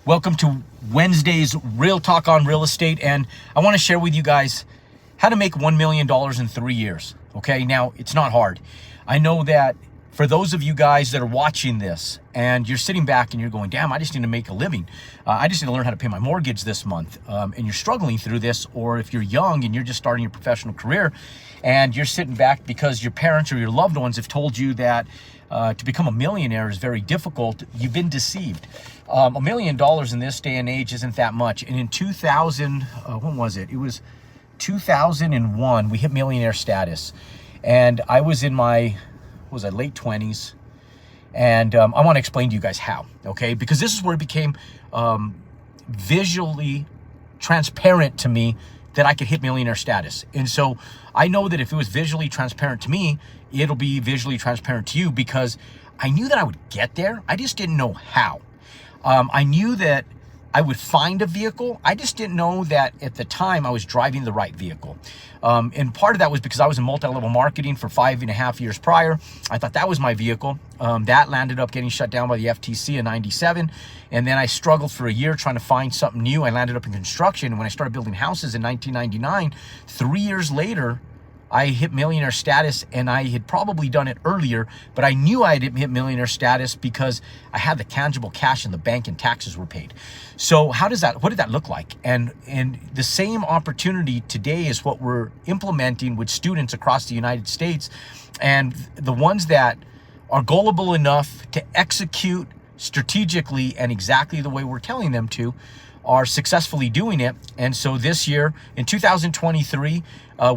Welcome to Wednesday's Real Talk on Real Estate, and I want to share with you guys how to make $1 million in 3 years. Okay, now it's not hard. I know that for those of you guys that are watching this and you're sitting back and you're going, damn, I just need to make a living. I just need to learn how to pay my mortgage this month. And you're struggling through this, or if you're young and you're just starting your professional career and you're sitting back because your parents or your loved ones have told you that to become a millionaire is very difficult, you've been deceived. $1 million in this day and age isn't that much. And in 2000, when was it? It was 2001, we hit millionaire status. And I was in my, late 20s. And I want to explain to you guys how, okay? Because this is where it became visually transparent to me that I could hit millionaire status. And so I know that if it was visually transparent to me, it'll be visually transparent to you, because I knew that I would get there. I just didn't know how. I knew that I would find a vehicle. I just didn't know that at the time I was driving the right vehicle. And part of that was because I was in multi-level marketing for 5.5 years prior. I thought that was my vehicle. That landed up getting shut down by the FTC in '97. And then I struggled for a year trying to find something new. I landed up in construction. And when I started building houses in 1999, 3 years later, I hit millionaire status, and I had probably done it earlier, but I knew I had hit millionaire status because I had the tangible cash in the bank and taxes were paid. So what did that look like? And the same opportunity today is what we're implementing with students across the United States. And the ones that are gullible enough to execute strategically and exactly the way we're telling them to are successfully doing it. And so this year in 2023,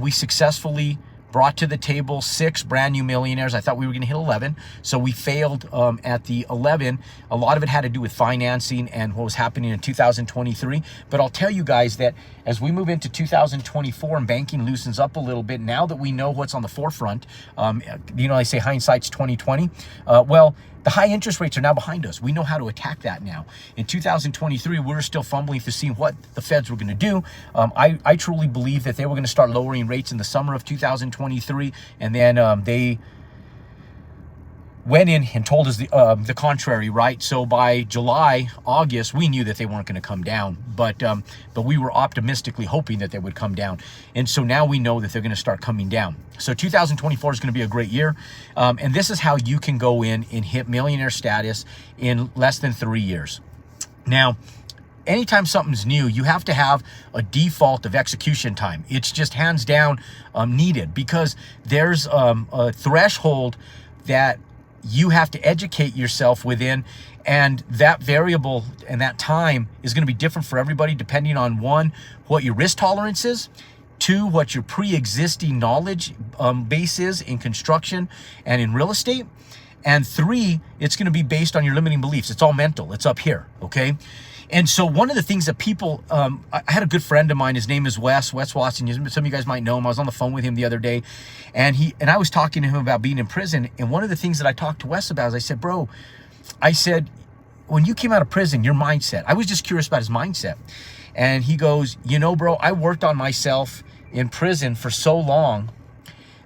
we successfully brought to the table 6 brand new millionaires. I thought we were going to hit 11. So we failed at the 11. A lot of it had to do with financing and what was happening in 2023. But I'll tell you guys that as we move into 2024 and banking loosens up a little bit, now that we know what's on the forefront, I say hindsight's 2020. The high interest rates are now behind us. We know how to attack that now. In 2023, we were still fumbling through seeing what the feds were going to do. I truly believe that they were going to start lowering rates in the summer of 2023, and then they went in and told us the contrary, right? So by July, August, we knew that they weren't going to come down, but we were optimistically hoping that they would come down. And so now we know that they're going to start coming down. So 2024 is going to be a great year. And this is how you can go in and hit millionaire status in less than 3 years. Now, anytime something's new, you have to have a default of execution time. It's just hands down needed, because there's a threshold that you have to educate yourself within, and that variable and that time is going to be different for everybody, depending on 1, what your risk tolerance is, 2, what your pre-existing knowledge base is in construction and in real estate, and 3, it's going to be based on your limiting beliefs. It's all mental. It's up here, okay? And so one of the things that people, I had a good friend of mine, his name is Wes Watson. Some of you guys might know him. I was on the phone with him the other day, and I was talking to him about being in prison. And one of the things that I talked to Wes about is I said, bro, when you came out of prison, your mindset, I was just curious about his mindset. And he goes, bro, I worked on myself in prison for so long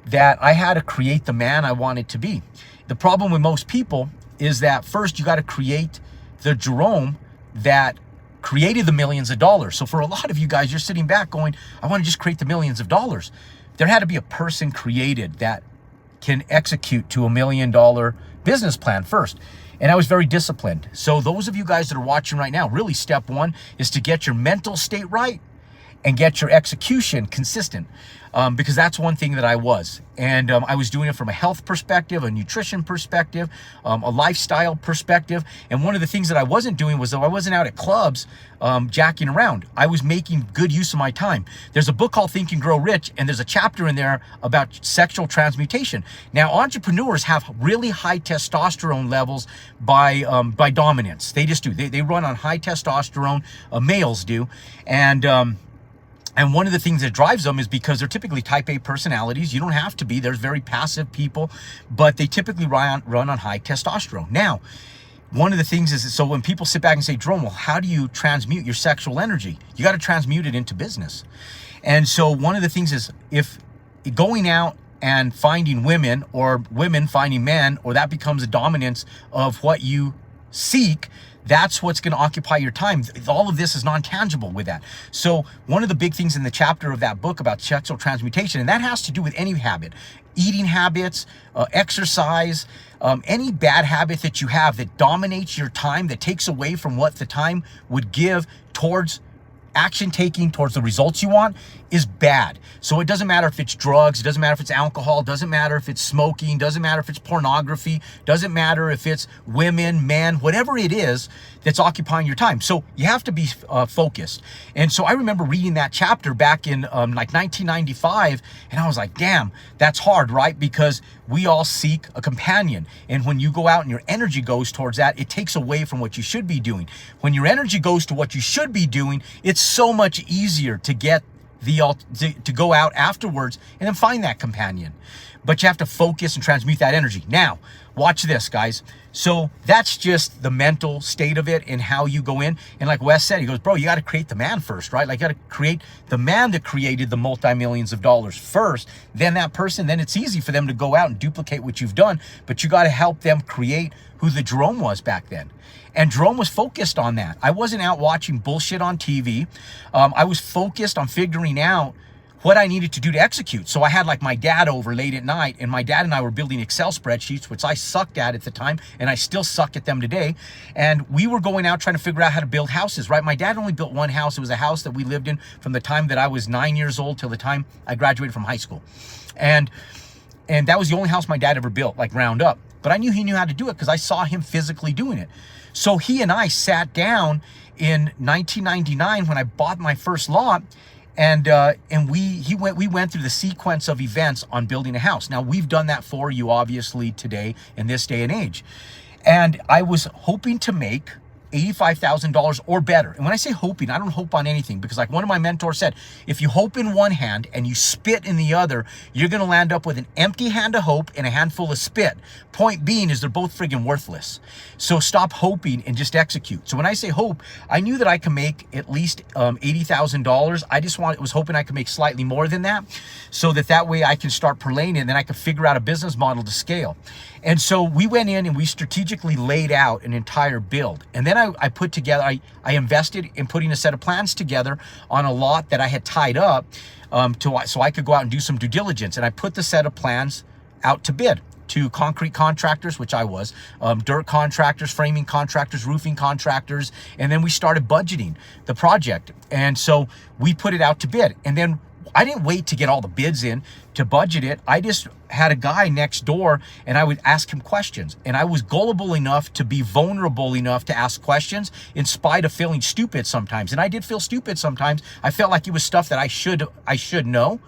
that I had to create the man I wanted to be. The problem with most people is that first you got to create the Jerome that created the millions of dollars. So for a lot of you guys, you're sitting back going, I want to just create the millions of dollars. There had to be a person created that can execute to $1 million business plan first. And I was very disciplined. So those of you guys that are watching right now, really step 1 is to get your mental state right and get your execution consistent. Because that's one thing that I was. And I was doing it from a health perspective, a nutrition perspective, a lifestyle perspective. And one of the things that I wasn't doing was, though I wasn't out at clubs jacking around, I was making good use of my time. There's a book called Think and Grow Rich, and there's a chapter in there about sexual transmutation. Now, entrepreneurs have really high testosterone levels by dominance. They just do. They run on high testosterone, males do. And one of the things that drives them is because they're typically type A personalities. You don't have to be. There's very passive people, but they typically run on high testosterone. Now, one of the things is, so when people sit back and say, Jerome, well, how do you transmute your sexual energy? You got to transmute it into business. And so one of the things is, if going out and finding women, or women finding men, or that becomes a dominance of what you seek, That's what's going to occupy your time. All of this is non-tangible with that. So one of the big things in the chapter of that book about sexual transmutation, and that has to do with any habit, eating habits, exercise, any bad habit that you have that dominates your time, that takes away from what the time would give towards action taking towards the results you want, is bad. So it doesn't matter if it's drugs, it doesn't matter if it's alcohol, it doesn't matter if it's smoking, doesn't matter if it's pornography, doesn't matter if it's women, men, whatever it is that's occupying your time. So you have to be focused. And so I remember reading that chapter back in like 1995, and I was like, damn, that's hard, right? Because we all seek a companion. And when you go out and your energy goes towards that, it takes away from what you should be doing. When your energy goes to what you should be doing, it's so much easier to get to go out afterwards and then find that companion. But you have to focus and transmute that energy. Now, watch this, guys. So that's just the mental state of it and how you go in. And like Wes said, he goes, bro, you got to create the man first, right? Like you got to create the man that created the multi-millions of dollars first. Then that person, then it's easy for them to go out and duplicate what you've done. But you got to help them create who the Jerome was back then. And Jerome was focused on that. I wasn't out watching bullshit on TV. I was focused on figuring out what I needed to do to execute. So I had like my dad over late at night, and my dad and I were building Excel spreadsheets, which I sucked at the time, and I still suck at them today. And we were going out trying to figure out how to build houses, right? My dad only built one house. It was a house that we lived in from the time that I was 9 years old till the time I graduated from high school. And that was the only house my dad ever built, like round up. But I knew he knew how to do it because I saw him physically doing it. So he and I sat down in 1999 when I bought my first lot, and we went through the sequence of events on building a house. Now, we've done that for you, obviously, today in this day and age. And I was hoping to make $85,000 or better. And when I say hoping, I don't hope on anything, because like one of my mentors said, if you hope in one hand and you spit in the other, you're going to land up with an empty hand of hope and a handful of spit. Point being is they're both friggin' worthless. So stop hoping and just execute. So when I say hope, I knew that I could make at least $80,000. I was hoping I could make slightly more than that, so that way I can start parlaying it, and then I could figure out a business model to scale. And so we went in and we strategically laid out an entire build. And then I put together, I invested in putting a set of plans together on a lot that I had tied up so I could go out and do some due diligence. And I put the set of plans out to bid to concrete contractors, which I was, dirt contractors, framing contractors, roofing contractors. And then we started budgeting the project. And so we put it out to bid. And then I didn't wait to get all the bids in to budget it. I just had a guy next door, and I would ask him questions. And I was gullible enough to be vulnerable enough to ask questions in spite of feeling stupid sometimes. And I did feel stupid sometimes. I felt like it was stuff that I should know.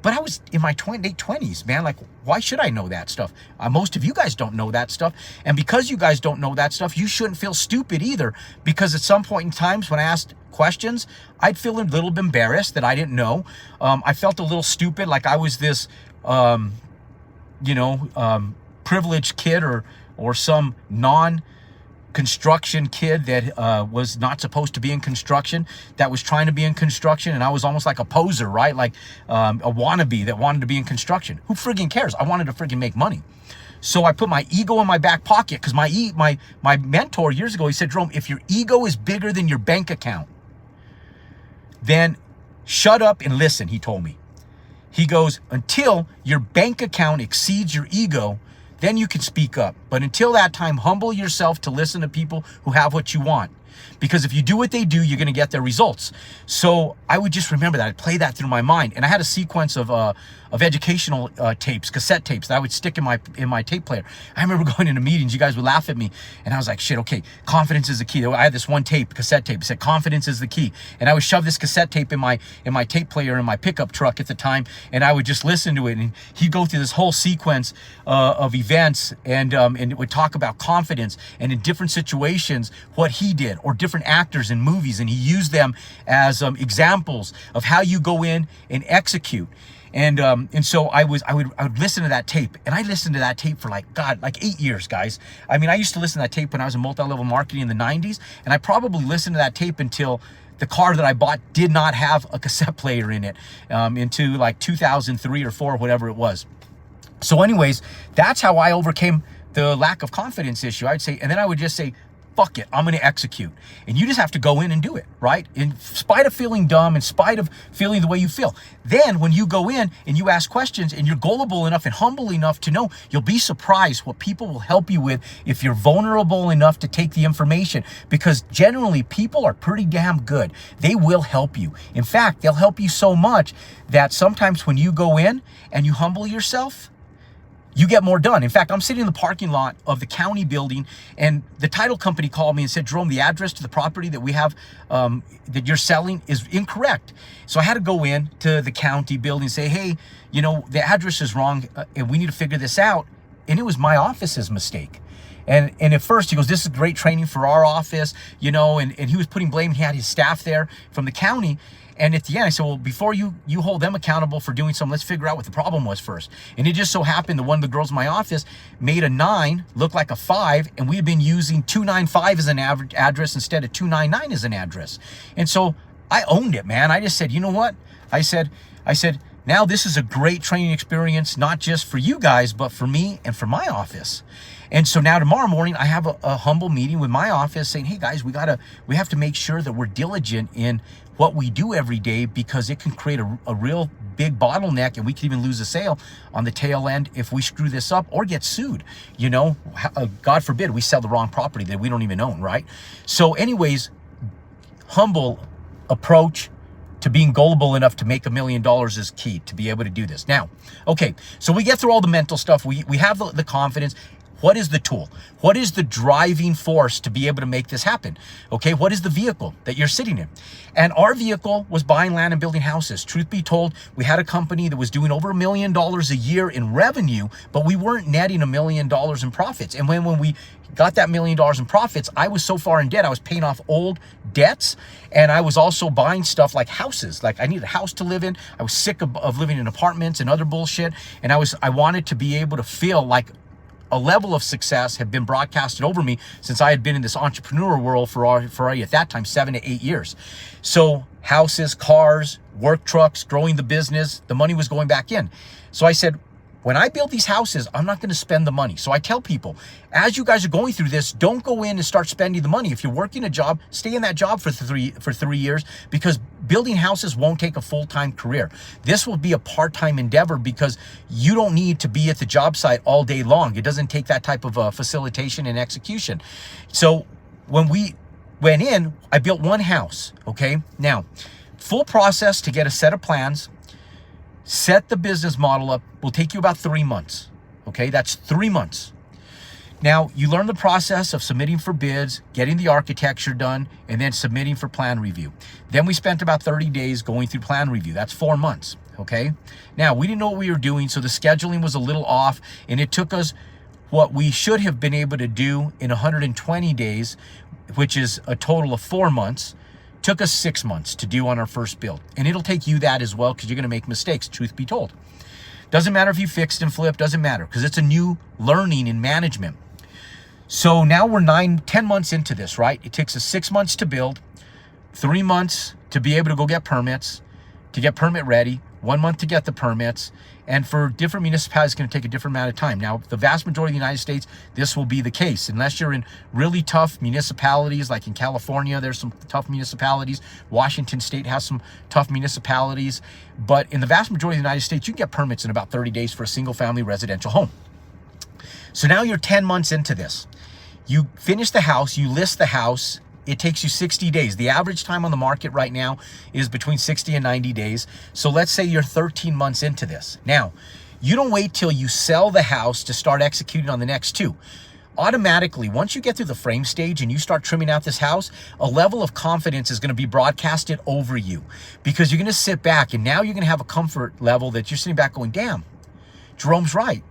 But I was in my late 20s, man. Like, why should I know that stuff? Most of you guys don't know that stuff. And because you guys don't know that stuff, you shouldn't feel stupid either. Because at some point in times when I asked questions, I'd feel a little bit embarrassed that I didn't know. I felt a little stupid, like I was this, privileged kid or some non-construction kid that was not supposed to be in construction, that was trying to be in construction, and I was almost like a poser, right? Like a wannabe that wanted to be in construction. Who friggin' cares? I wanted to friggin' make money. So I put my ego in my back pocket, because my mentor years ago, he said, Jerome, if your ego is bigger than your bank account, then shut up and listen, he told me. He goes, until your bank account exceeds your ego, then you can speak up. But until that time, humble yourself to listen to people who have what you want. Because if you do what they do, you're going to get their results. So I would just remember that. I'd play that through my mind. And I had a sequence of educational tapes, cassette tapes that I would stick in my tape player. I remember going into meetings, you guys would laugh at me. And I was like, shit, okay, confidence is the key. I had this one cassette tape. It said, confidence is the key. And I would shove this cassette tape in my tape player in my pickup truck at the time. And I would just listen to it. And he'd go through this whole sequence of events. And it would talk about confidence, and in different situations, what he did, or different actors in movies. And he used them as examples of how you go in and execute. And so I would listen to that tape, and I listened to that tape for like 8 years, guys. I mean, I used to listen to that tape when I was in multi-level marketing in the 90s, and I probably listened to that tape until the car that I bought did not have a cassette player in it, into like 2003 or 4, whatever it was. So anyways, that's how I overcame the lack of confidence issue, I'd say. And then I would just say, fuck it, I'm going to execute. And you just have to go in and do it, right? In spite of feeling dumb, in spite of feeling the way you feel. Then when you go in and you ask questions and you're gullible enough and humble enough to know, you'll be surprised what people will help you with if you're vulnerable enough to take the information. Because generally people are pretty damn good. They will help you. In fact, they'll help you so much that sometimes when you go in and you humble yourself, you get more done. In fact, I'm sitting in the parking lot of the county building and the title company called me and said, Jerome, the address to the property that we have, that you're selling is incorrect. So I had to go in to the county building and say, hey, you know, the address is wrong and we need to figure this out. And it was my office's mistake. And at first he goes, this is great training for our office, you know, and he was putting blame. He had his staff there from the county. And at the end, I said, well, before you hold them accountable for doing something, let's figure out what the problem was first. And it just so happened that one of the girls in my office made a 9 look like a 5, and we had been using 295 as an address instead of 299 as an address. And so I owned it, man. I just said, you know what? I said, now this is a great training experience, not just for you guys, but for me and for my office. And so now tomorrow morning, I have a humble meeting with my office saying, hey guys, we have to make sure that we're diligent in what we do every day, because it can create a real big bottleneck, and we can even lose a sale on the tail end if we screw this up or get sued. You know, God forbid we sell the wrong property that we don't even own, right? So anyways, humble approach to being gullible enough to make $1 million is key to be able to do this. Now, okay, so we get through all the mental stuff. We have the confidence. What is the tool? What is the driving force to be able to make this happen? Okay, what is the vehicle that you're sitting in? And our vehicle was buying land and building houses. Truth be told, we had a company that was doing over $1 million a year in revenue, but we weren't netting $1 million in profits. And when we got that $1 million in profits, I was so far in debt. I was paying off old debts, and I was also buying stuff like houses. Like I needed a house to live in. I was sick of living in apartments and other bullshit. And I wanted to be able to feel like a level of success had been broadcasted over me since I had been in this entrepreneur world for at that time 7 to 8 years. So houses, cars, work trucks, growing the business, the money was going back in. So I said, when I build these houses, I'm not going to spend the money. So I tell people, as you guys are going through this, don't go in and start spending the money. If you're working a job, stay in that job for 3 years, because building houses won't take a full-time career. This will be a part-time endeavor, because you don't need to be at the job site all day long. It doesn't take that type of facilitation and execution. So when we went in, I built one house, okay? Now, full process to get a set of plans, set the business model up, will take you about 3 months. Okay, that's 3 months. Now, you learn the process of submitting for bids, getting the architecture done, and then submitting for plan review. Then we spent about 30 days going through plan review. That's 4 months. Okay, now we didn't know what we were doing, so the scheduling was a little off, and it took us what we should have been able to do in 120 days, which is a total of 4 months. Took us 6 months to do on our first build. And it'll take you that as well, because you're going to make mistakes, truth be told. Doesn't matter if you fixed and flipped, doesn't matter, because it's a new learning in management. So now we're 10 months into this, right? It takes us 6 months to build, 3 months to be able to go get permits, to get permit ready, 1 month to get the permits. And for different municipalities, it's going to take a different amount of time. Now, the vast majority of the United States, this will be the case. Unless you're in really tough municipalities, like in California, there's some tough municipalities. Washington State has some tough municipalities. But in the vast majority of the United States, you can get permits in about 30 days for a single-family residential home. So now you're 10 months into this. You finish the house, you list the house. It takes you 60 days. The average time on the market right now is between 60 and 90 days. So let's say you're 13 months into this. Now, you don't wait till you sell the house to start executing on the next 2. Automatically, once you get through the frame stage and you start trimming out this house, a level of confidence is going to be broadcasted over you, because you're going to sit back and now you're going to have a comfort level that you're sitting back going, damn, Jerome's right.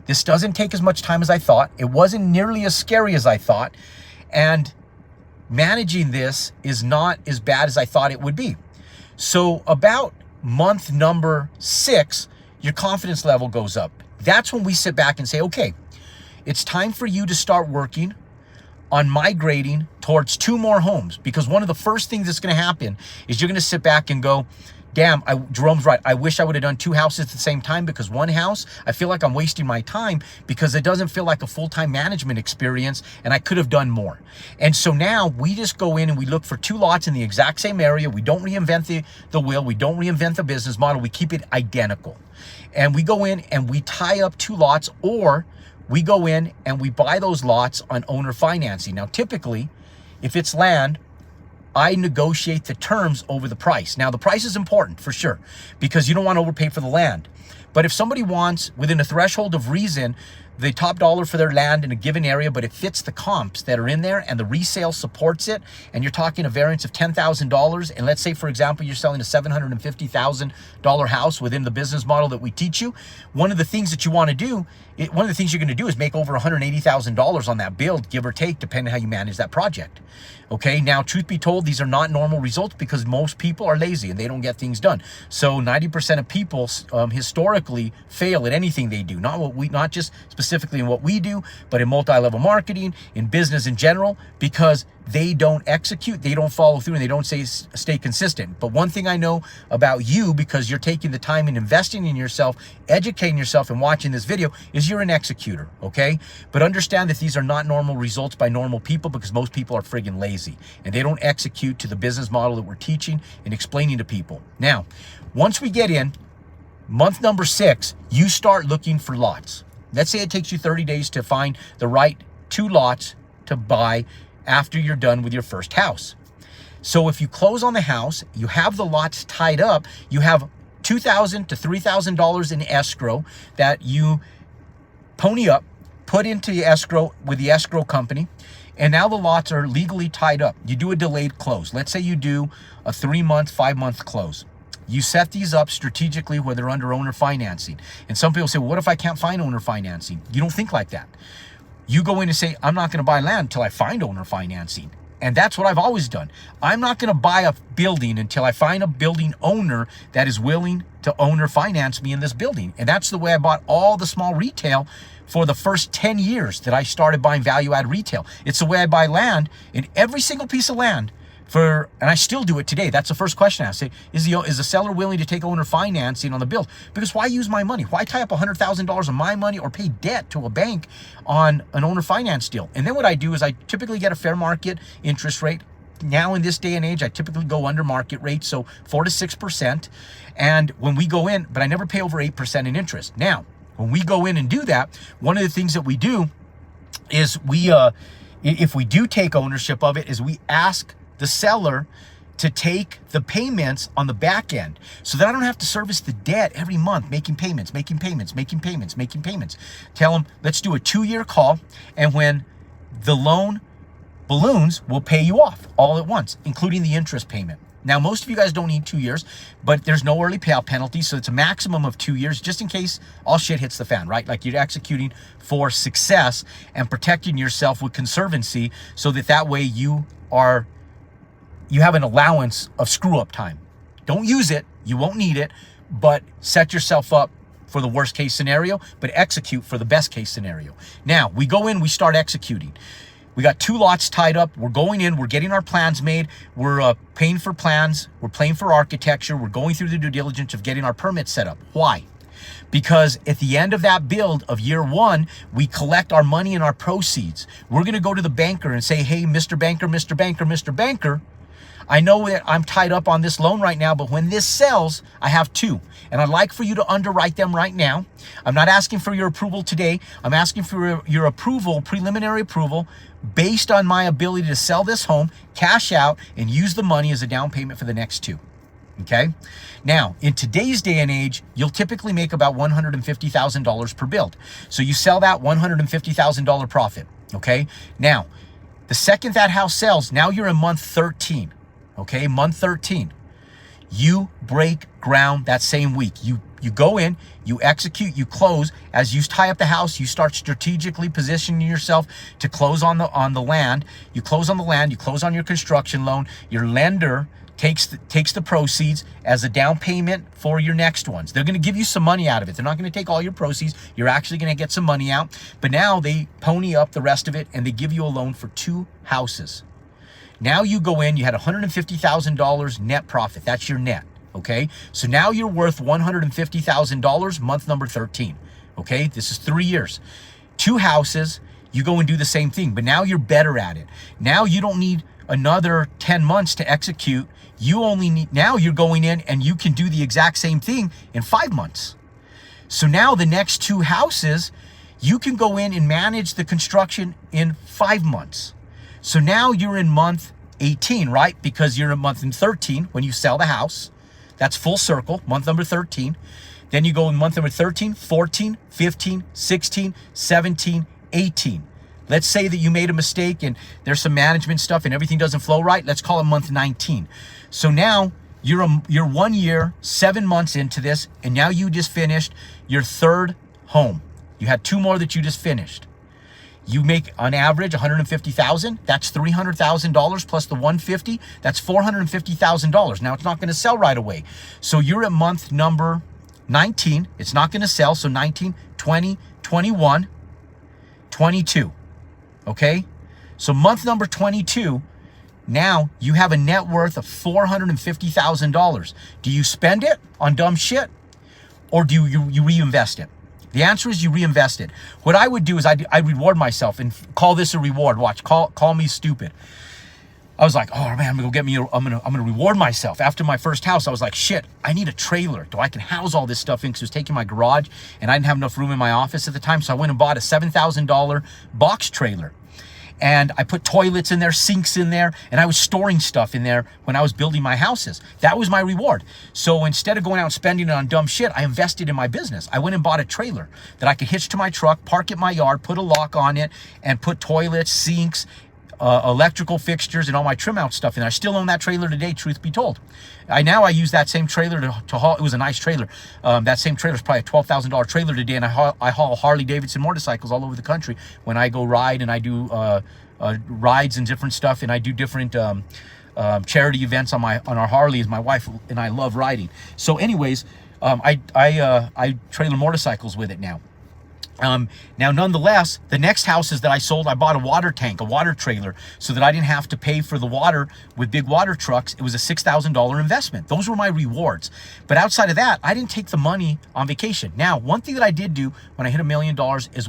This doesn't take as much time as I thought. It wasn't nearly as scary as I thought. And managing this is not as bad as I thought it would be. So about month number 6, your confidence level goes up. That's when we sit back and say, okay, it's time for you to start working on migrating towards 2 more homes, because one of the first things that's going to happen is you're going to sit back and go, damn, Jerome's right. I wish I would have done 2 houses at the same time, because one house, I feel like I'm wasting my time because it doesn't feel like a full-time management experience and I could have done more. And so now we just go in and we look for 2 lots in the exact same area. We don't reinvent the wheel. We don't reinvent the business model. We keep it identical. And we go in and we tie up 2 lots, or we go in and we buy those lots on owner financing. Now, typically, if it's land, I negotiate the terms over the price. Now, the price is important for sure, because you don't want to overpay for the land. But if somebody wants, within a threshold of reason, the top dollar for their land in a given area, but it fits the comps that are in there and the resale supports it, and you're talking a variance of $10,000, and let's say, for example, you're selling a $750,000 house within the business model that we teach you, one of the things that you want to do, one of the things you're going to do is make over $180,000 on that build, give or take, depending on how you manage that project. Okay, now, truth be told, these are not normal results because most people are lazy and they don't get things done. So 90% of people historically fail at anything they do, not just specifically in what we do, but in multi-level marketing, in business in general, because they don't execute, they don't follow through, and they don't stay consistent. But one thing I know about you, because you're taking the time and investing in yourself, educating yourself, and watching this video, is you're an executor, okay? But understand that these are not normal results by normal people, because most people are friggin' lazy and they don't execute to the business model that we're teaching and explaining to people. Now, once we get in, month number 6, you start looking for lots. Let's say it takes you 30 days to find the right 2 lots to buy after you're done with your first house. So if you close on the house, you have the lots tied up, you have $2,000 to $3,000 in escrow that you pony up, put into the escrow with the escrow company, and now the lots are legally tied up. You do a delayed close. Let's say you do a 3-month, 5-month close. You set these up strategically where they're under owner financing. And some people say, well, what if I can't find owner financing? You don't think like that. You go in and say, I'm not going to buy land until I find owner financing. And that's what I've always done. I'm not going to buy a building until I find a building owner that is willing to owner finance me in this building. And that's the way I bought all the small retail for the first 10 years that I started buying value add retail. It's the way I buy land, in every single piece of land. And I still do it today. That's the first question I say, is the seller willing to take owner financing on the build? Because why use my money? Why tie up $100,000 of my money or pay debt to a bank on an owner finance deal? And then what I do is I typically get a fair market interest rate. Now in this day and age, I typically go under market rate, so 4 to 6%. And when we go in, but I never pay over 8% in interest. Now, when we go in and do that, one of the things that we do is if we do take ownership of it, is we ask the seller to take the payments on the back end so that I don't have to service the debt every month, making payments. Tell them, let's do a 2-year call, and when the loan balloons, we'll pay you off all at once, including the interest payment. Now, most of you guys don't need 2 years, but there's no early payout penalty, so it's a maximum of 2 years, just in case all shit hits the fan, right? Like, you're executing for success and protecting yourself with conservancy, so that way you have an allowance of screw-up time. Don't use it, you won't need it, but set yourself up for the worst case scenario, but execute for the best case scenario. Now, we go in, we start executing. We got 2 lots tied up. We're going in, we're getting our plans made. We're paying for plans. We're paying for architecture. We're going through the due diligence of getting our permits set up. Why? Because at the end of that build of year 1, we collect our money and our proceeds. We're going to go to the banker and say, hey, Mr. Banker, Mr. Banker, Mr. Banker, I know that I'm tied up on this loan right now, but when this sells, I have 2. And I'd like for you to underwrite them right now. I'm not asking for your approval today. I'm asking for your approval, preliminary approval, based on my ability to sell this home, cash out, and use the money as a down payment for the next 2. Okay? Now, in today's day and age, you'll typically make about $150,000 per build. So you sell that $150,000 profit. Okay? Now, the second that house sells, now you're in month 13. Okay, month 13. You break ground that same week. You You go in, you execute, you close. As you tie up the house, you start strategically positioning yourself to close on the land. You close on the land, you close on your construction loan. Your lender takes the proceeds as a down payment for your next ones. They're going to give you some money out of it. They're not going to take all your proceeds. You're actually going to get some money out. But now they pony up the rest of it and they give you a loan for 2 houses. Now you go in, you had $150,000 net profit. That's your net. Okay, so now you're worth $150,000 month number 13. Okay, this is 3 years. 2 houses, you go and do the same thing, but now you're better at it. Now you don't need another 10 months to execute. You only need, now you're going in and you can do the exact same thing in 5 months. So now the next 2 houses, you can go in and manage the construction in 5 months. So now you're in month 18, right? Because you're in month 13 when you sell the house. That's full circle, month number 13. Then you go in month number 13, 14, 15, 16, 17, 18. Let's say that you made a mistake and there's some management stuff and everything doesn't flow right. Let's call it month 19. So now you're 1 year, 7 months into this, and now you just finished your 3rd home. You had 2 more that you just finished. You make on average $150,000. That's $300,000 plus the $150. That's $450,000. Now it's not going to sell right away. So you're at month number 19. It's not going to sell. So 19, 20, 21, 22. Okay. So month number 22. Now you have a net worth of $450,000. Do you spend it on dumb shit, or do you reinvest it? The answer is you reinvest it. What I would do is I'd reward myself and call this a reward. Watch, call me stupid. I was like, oh man, I'm gonna reward myself. After my first house, I was like, shit, I need a trailer so I can house all this stuff in, because it was taking my garage and I didn't have enough room in my office at the time. So I went and bought a $7,000 box trailer. And I put toilets in there, sinks in there, and I was storing stuff in there when I was building my houses. That was my reward. So instead of going out and spending it on dumb shit, I invested in my business. I went and bought a trailer that I could hitch to my truck, park at my yard, put a lock on it, and put toilets, sinks, electrical fixtures, and all my trim out stuff in there. I still own that trailer today, truth be told. I use that same trailer to haul. It was a nice trailer. That same trailer is probably a $12,000 trailer today, and I haul Harley Davidson motorcycles all over the country when I go ride, and I do rides and different stuff, and I do different charity events on our Harleys. My wife and I love riding. So anyways, I trailer motorcycles with it now. Now, nonetheless, the next houses that I sold, I bought a water tank, a water trailer, so that I didn't have to pay for the water with big water trucks. It was a $6,000 investment. Those were my rewards. But outside of that, I didn't take the money on vacation. Now, one thing that I did do when I hit $1 million is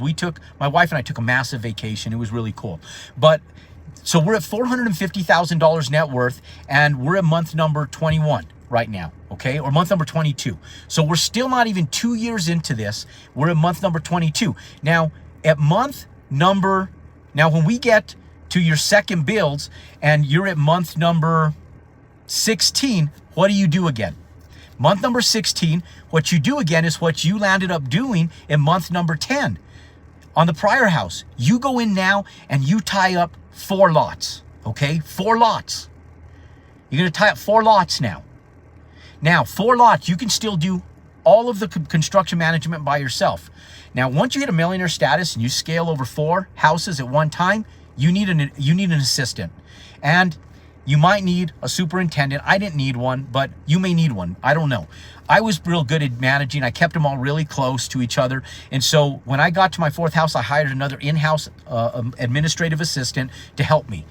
my wife and I took a massive vacation. It was really cool. But so we're at $450,000 net worth, and we're at month number 21 right now, okay? Or month number 22. So we're still not even 2 years into this. We're at month number 22. Now, when we get to your second builds and you're at month number 16, what do you do again? Month number 16, what you do again is what you landed up doing in month number 10 on the prior house. You go in now and you tie up 4 lots, okay? 4 lots. You're gonna tie up 4 lots now. Now, 4 lots, you can still do all of the construction management by yourself. Now, once you hit a millionaire status and you scale over 4 houses at one time, you need an assistant. And you might need a superintendent. I didn't need one, but you may need one. I don't know. I was real good at managing. I kept them all really close to each other. And so when I got to my 4th house, I hired another in-house administrative assistant to help me.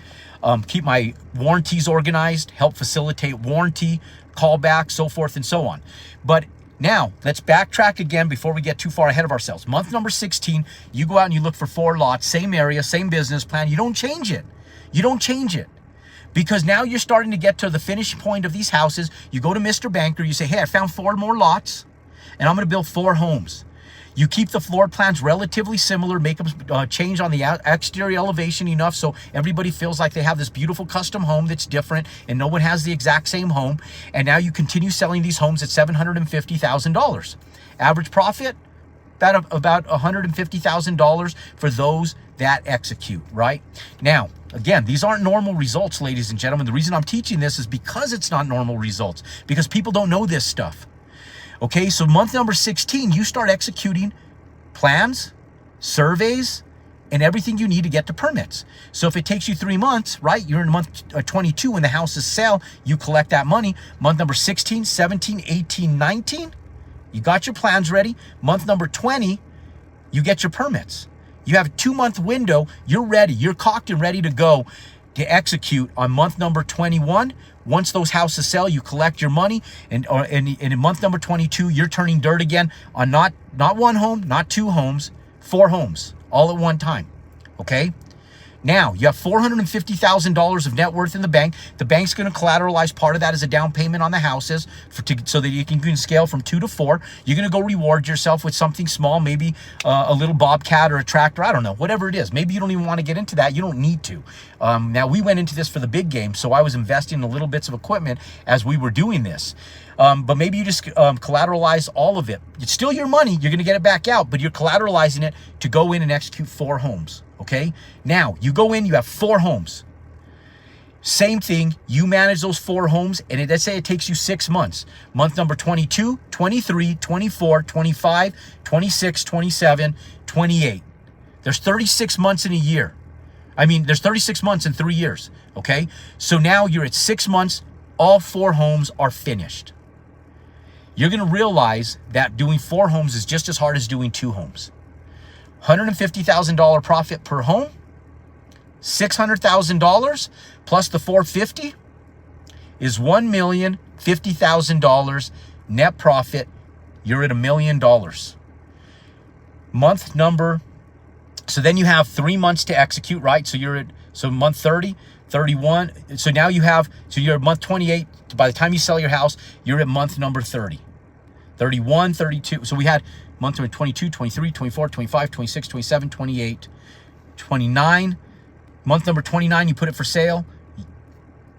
Keep my warranties organized, help facilitate warranty, callback, so forth and so on. But now let's backtrack again before we get too far ahead of ourselves. Month number 16, you go out and you look for 4 lots, same area, same business plan. You don't change it. You don't change it. Because now you're starting to get to the finish point of these houses. You go to Mr. Banker, you say, hey, I found 4 more lots and I'm going to build 4 homes. You keep the floor plans relatively similar, make them change on the exterior elevation enough so everybody feels like they have this beautiful custom home that's different and no one has the exact same home. And now you continue selling these homes at $750,000. Average profit, about $150,000 for those that execute, right? Now, again, these aren't normal results, ladies and gentlemen. The reason I'm teaching this is because it's not normal results, because people don't know this stuff. Okay, so month number 16, you start executing plans, surveys, and everything you need to get to permits. So if it takes you 3 months, right, you're in month 22 when the houses sell, you collect that money. Month number 16, 17, 18, 19, you got your plans ready. Month number 20, you get your permits. You have a 2-month window. You're ready. You're cocked and ready to go to execute on month number 21. Once those houses sell, you collect your money. And in month number 22, you're turning dirt again on not one home, not 2 homes, 4 homes, all at one time. Okay? Now, you have $450,000 of net worth in the bank. The bank's going to collateralize part of that as a down payment on the houses so that you can scale from 2 to 4. You're going to go reward yourself with something small, maybe a little bobcat or a tractor. I don't know, whatever it is. Maybe you don't even want to get into that. You don't need to. Now, we went into this for the big game, so I was investing in little bits of equipment as we were doing this. But maybe you just collateralize all of it. It's still your money. You're going to get it back out, but you're collateralizing it to go in and execute 4 homes. Okay? Now, you go in, you have 4 homes. Same thing, you manage those 4 homes, and let's say it takes you 6 months. Month number 22, 23, 24, 25, 26, 27, 28. There's 36 months in a year. I mean, there's 36 months in 3 years. Okay? So now you're at 6 months, all 4 homes are finished. You're going to realize that doing 4 homes is just as hard as doing 2 homes. $150,000 profit per home, $600,000 plus the $450 is $1,050,000 net profit. You're at $1 million. Month number, so then you have 3 months to execute, right? So month 30, 31. So now you're at month 28. By the time you sell your house, you're at month number 30, 31, 32. So we had month number 22, 23, 24, 25, 26, 27, 28, 29. Month number 29, you put it for sale,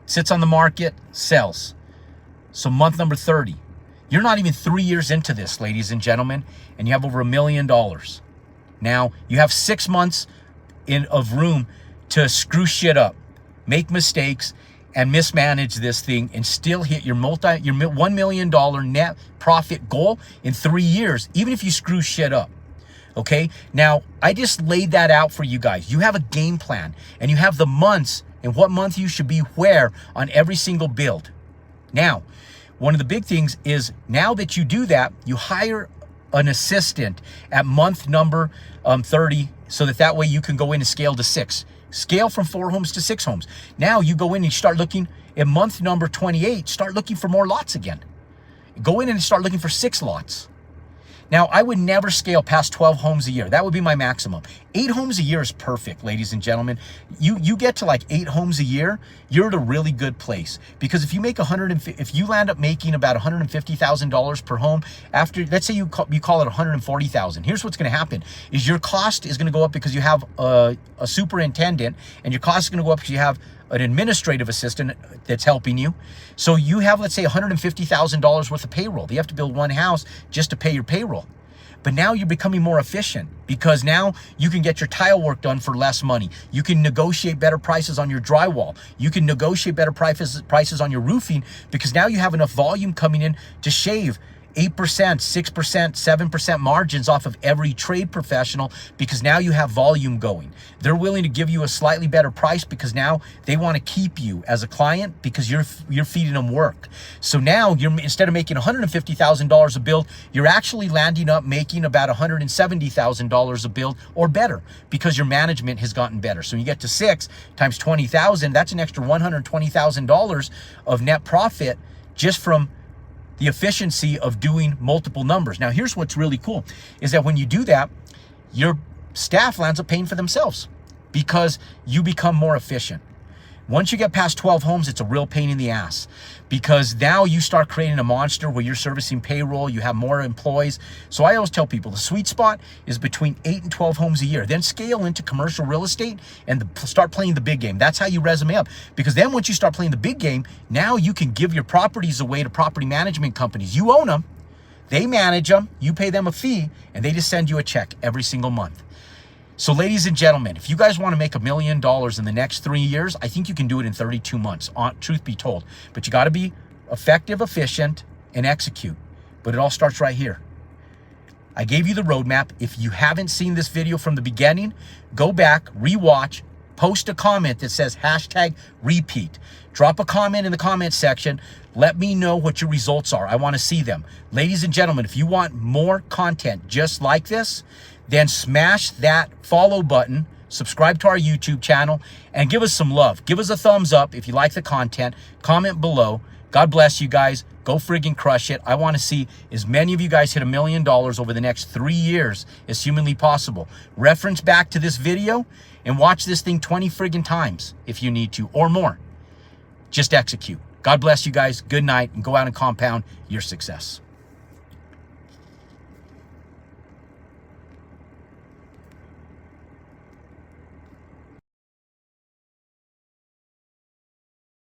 sits on the market, sells. So month number 30. You're not even 3 years into this, ladies and gentlemen, and you have over $1 million. Now, you have 6 months of room to screw shit up, make mistakes, and mismanage this thing and still hit your $1 million net profit goal in 3 years, even if you screw shit up. Okay? Now, I just laid that out for you guys. You have a game plan, and you have the months and what month you should be where on every single build. Now, one of the big things is now that you do that, you hire an assistant at month number 30 so that way you can go in and scale to 6. Scale from 4 homes to 6 homes. Now you go in and you start looking at month number 28, start looking for more lots again. Go in and start looking for 6 lots. Now, I would never scale past 12 homes a year. That would be my maximum. 8 homes a year is perfect, ladies and gentlemen. You get to like 8 homes a year, you're at a really good place. Because if you make if you land up making about $150,000 per home, after, let's say you call it $140,000. Here's what's going to happen: is your cost is going to go up because you have a superintendent, and your cost is going to go up because you have an administrative assistant that's helping you. So you have, let's say, $150,000 worth of payroll. You have to build 1 house just to pay your payroll. But now you're becoming more efficient because now you can get your tile work done for less money. You can negotiate better prices on your drywall. You can negotiate better prices on your roofing because now you have enough volume coming in to shave 8%, 6%, 7% margins off of every trade professional because now you have volume going. They're willing to give you a slightly better price because now they want to keep you as a client because you're feeding them work. So now instead of making $150,000 a build, you're actually landing up making about $170,000 a build or better because your management has gotten better. So you get to 6 times 20,000, that's an extra $120,000 of net profit just from the efficiency of doing multiple numbers. Now, here's what's really cool is that when you do that, your staff lands up paying for themselves because you become more efficient. Once you get past 12 homes, it's a real pain in the ass because now you start creating a monster where you're servicing payroll, you have more employees. So I always tell people the sweet spot is between 8 and 12 homes a year. Then scale into commercial real estate and start playing the big game. That's how you resume up. Because then once you start playing the big game, now you can give your properties away to property management companies. You own them, they manage them, you pay them a fee, and they just send you a check every single month. So ladies and gentlemen, if you guys want to make $1 million in the next 3 years, I think you can do it in 32 months, truth be told. But you got to be effective, efficient, and execute. But it all starts right here. I gave you the roadmap. If you haven't seen this video from the beginning, go back, rewatch, post a comment that says #repeat. Drop a comment in the comment section. Let me know what your results are. I want to see them. Ladies and gentlemen, if you want more content just like this, then smash that follow button, subscribe to our YouTube channel, and give us some love. Give us a thumbs up if you like the content. Comment below. God bless you guys. Go friggin' crush it. I want to see as many of you guys hit $1 million over the next 3 years as humanly possible. Reference back to this video and watch this thing 20 friggin' times if you need to, or more. Just execute. God bless you guys. Good night, and go out and compound your success.